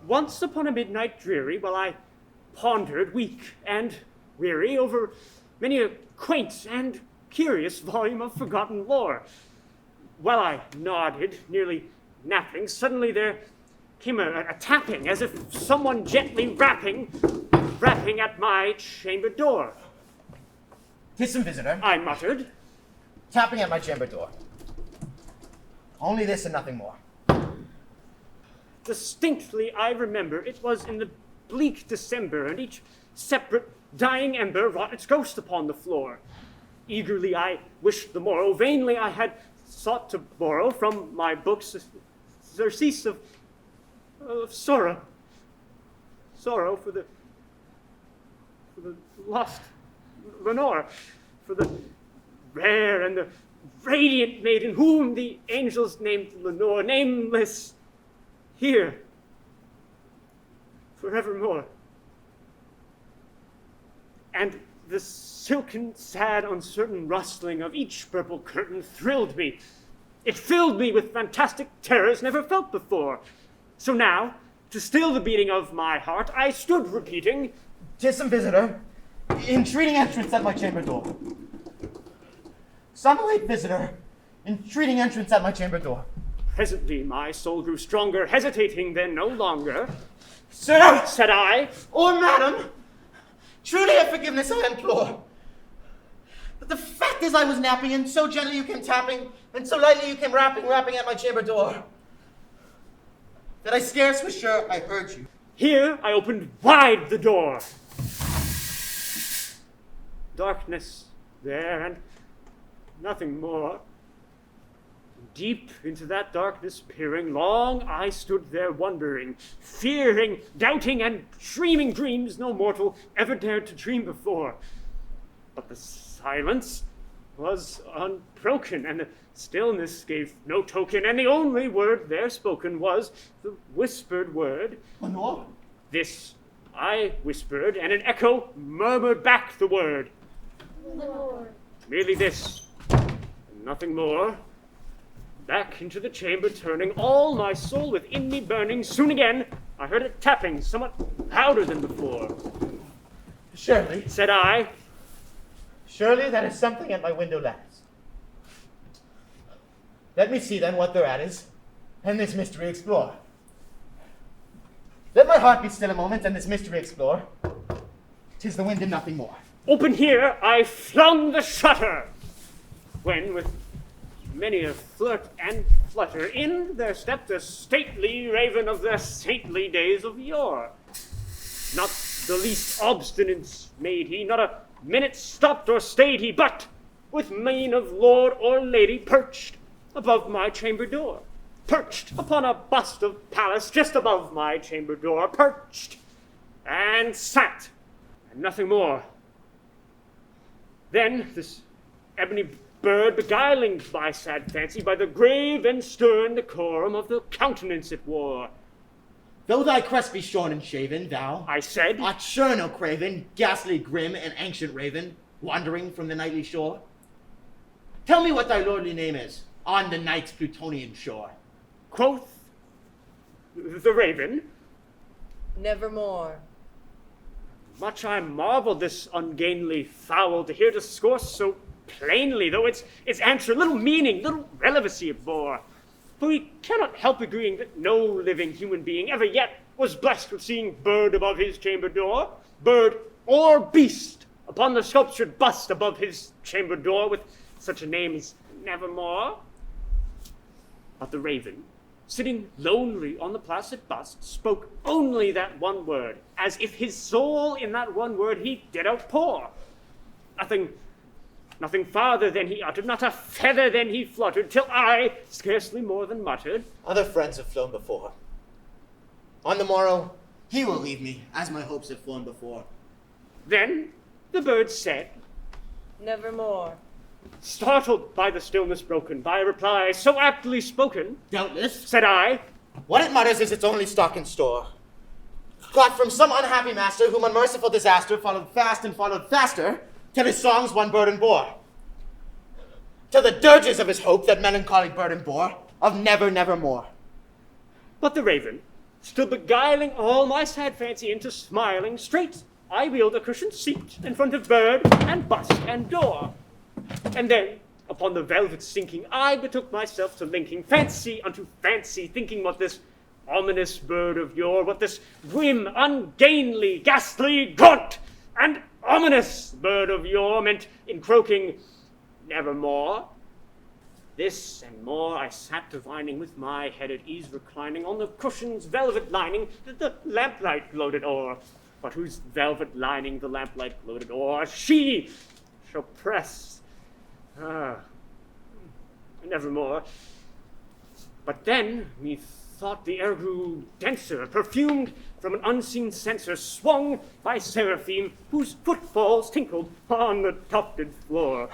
Once upon a midnight dreary, while I pondered, weak and weary, over many a quaint and curious volume of forgotten lore, while I nodded, nearly napping, suddenly there came a tapping, as if someone gently rapping at my chamber door. "'Tis some visitor," I muttered. "tapping at my chamber door. Only this and nothing more." Distinctly I remember it was in the bleak December, and each separate dying ember wrought its ghost upon the floor. Eagerly I wished the morrow, vainly I had sought to borrow from my books surcease of sorrow. Sorrow for the lost Lenore, for the rare and the radiant maiden whom the angels named Lenore, nameless here forevermore. And the silken, sad, uncertain rustling of each purple curtain thrilled me. It filled me with fantastic terrors never felt before. So now, to still the beating of my heart, I stood repeating, "'Tis some visitor, entreating entrance at my chamber door. Some late visitor, entreating entrance at my chamber door." Presently my soul grew stronger, hesitating then no longer. "Sir," said I, "or madam, truly a forgiveness I implore. But the fact is I was napping, and so gently you came tapping, and so lightly you came rapping at my chamber door, that I scarce was sure I heard you." Here I opened wide the door. Darkness there, and nothing more. Deep into that darkness peering, long I stood there wondering, fearing, doubting, and dreaming dreams no mortal ever dared to dream before. But the silence was unbroken, and the stillness gave no token, and the only word there spoken was the whispered word, "Lenore?" This I whispered, and an echo murmured back the word. "Lenore." Merely this, and nothing more. Back into the chamber turning, all my soul within me burning, soon again I heard it tapping, somewhat louder than before. "Surely," said I, "surely that is something at my window lattice. Let me see then what thereat is, and this mystery explore. Let my heart be still a moment, and this mystery explore. 'Tis the wind and nothing more." Open here I flung the shutter, when with many a flirt and flutter in there stepped a stately raven of the saintly days of yore. Not the least obstinance made he, not a minute stopped or stayed he, but with mien of lord or lady perched above my chamber door, perched upon a bust of Pallas just above my chamber door, perched and sat, and nothing more. Then this ebony bird, beguiling my sad fancy by the grave and stern decorum of the countenance it wore. "Though thy crest be shorn and shaven, thou," I said, "art sure no craven, ghastly, grim, and ancient raven, wandering from the nightly shore. Tell me what thy lordly name is, on the night's Plutonian shore." Quoth the raven, "Nevermore." Much I marveled this ungainly fowl to hear discourse so plainly, though its answer little meaning, little relevancy it bore. For we cannot help agreeing that no living human being ever yet was blessed with seeing bird above his chamber door, bird or beast upon the sculptured bust above his chamber door with such a name as Nevermore. But the raven, sitting lonely on the placid bust, spoke only that one word, as if his soul in that one word he did outpour. Nothing farther than he uttered, not a feather than he fluttered, till I, scarcely more than muttered, "Other friends have flown before. On the morrow, he will leave me, as my hopes have flown before." Then the bird said, "Nevermore." Startled by the stillness broken, by a reply so aptly spoken, "Doubtless," said I, "what it mutters is its only stock in store, got from some unhappy master whom unmerciful disaster followed fast and followed faster, till his songs one burden bore. Till the dirges of his hope that melancholy burden bore, of never, nevermore." But the raven, still beguiling all my sad fancy into smiling, straight I wheeled a cushioned seat in front of bird and bust and door. And then, upon the velvet sinking, I betook myself to linking fancy unto fancy, thinking what this ominous bird of yore, what this grim, ungainly, ghastly, gaunt, and ominous bird of yore meant in croaking, nevermore. This and more I sat divining, with my head at ease reclining on the cushion's velvet lining that the lamplight gloated o'er. But whose velvet lining the lamplight gloated o'er, she shall press. Nevermore. But then methought the air grew denser, perfumed from an unseen censer, swung by seraphim whose footfalls tinkled on the tufted floor.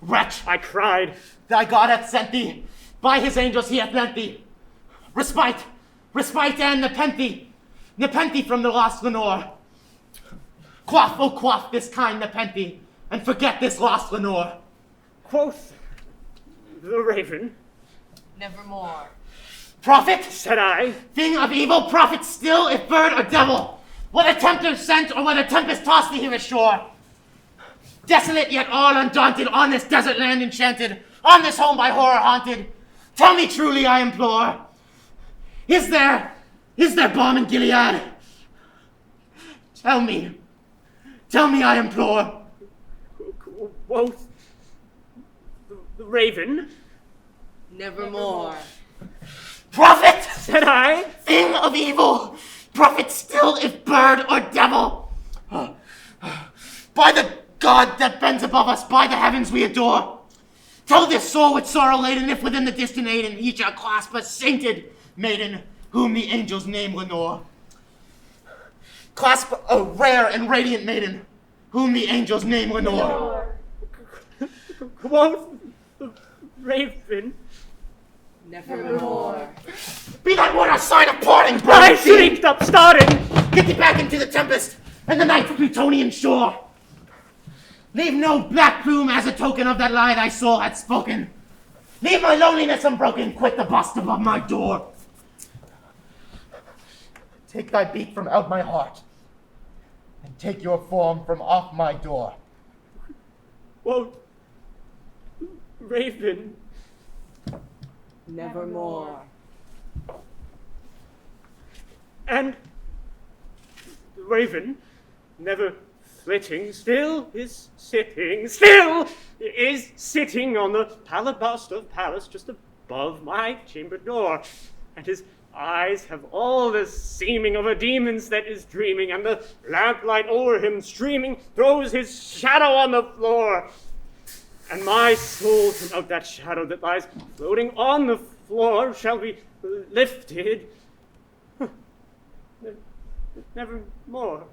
Wretch, I cried, thy God hath sent thee, by his angels he hath lent thee. Respite, respite and nepenthe from the lost Lenore. Quaff, oh quaff this kind nepenthe, and forget this lost Lenore. Quoth the raven, Nevermore. Prophet, said I, thing of evil, prophet still, if bird or devil, whether tempter sent or whether tempest tossed thee here ashore. Desolate yet all undaunted, on this desert land enchanted, on this home by horror haunted, tell me truly, I implore, is there balm in Gilead? Tell me, I implore. Quoth the raven, Nevermore. Prophet, said I, thing of evil, prophet still, if bird or devil. By the God that bends above us, by the heavens we adore, tell this soul with sorrow laden, if within the distant Aiden he shall clasp a sainted maiden, whom the angels name Lenore. Clasp a rare and radiant maiden, whom the angels name Lenore. quoth the raven, Nevermore. Be that word a sign of parting, I brother. shrieked up, starting, Get thee back into the tempest, and the night Plutonian shore. Leave no black plume as a token of that lie thy soul had spoken. Leave my loneliness unbroken, quit the bust above my door. Take thy beat from out my heart, and take your form from off my door. quoth raven, Nevermore. and the raven, never flitting, still is sitting on the alabaster palace just above my chamber door, and his eyes have all the seeming of a demon's that is dreaming, and the lamplight o'er him streaming throws his shadow on the floor, and my soul from out that shadow that lies floating on the floor shall be lifted nevermore.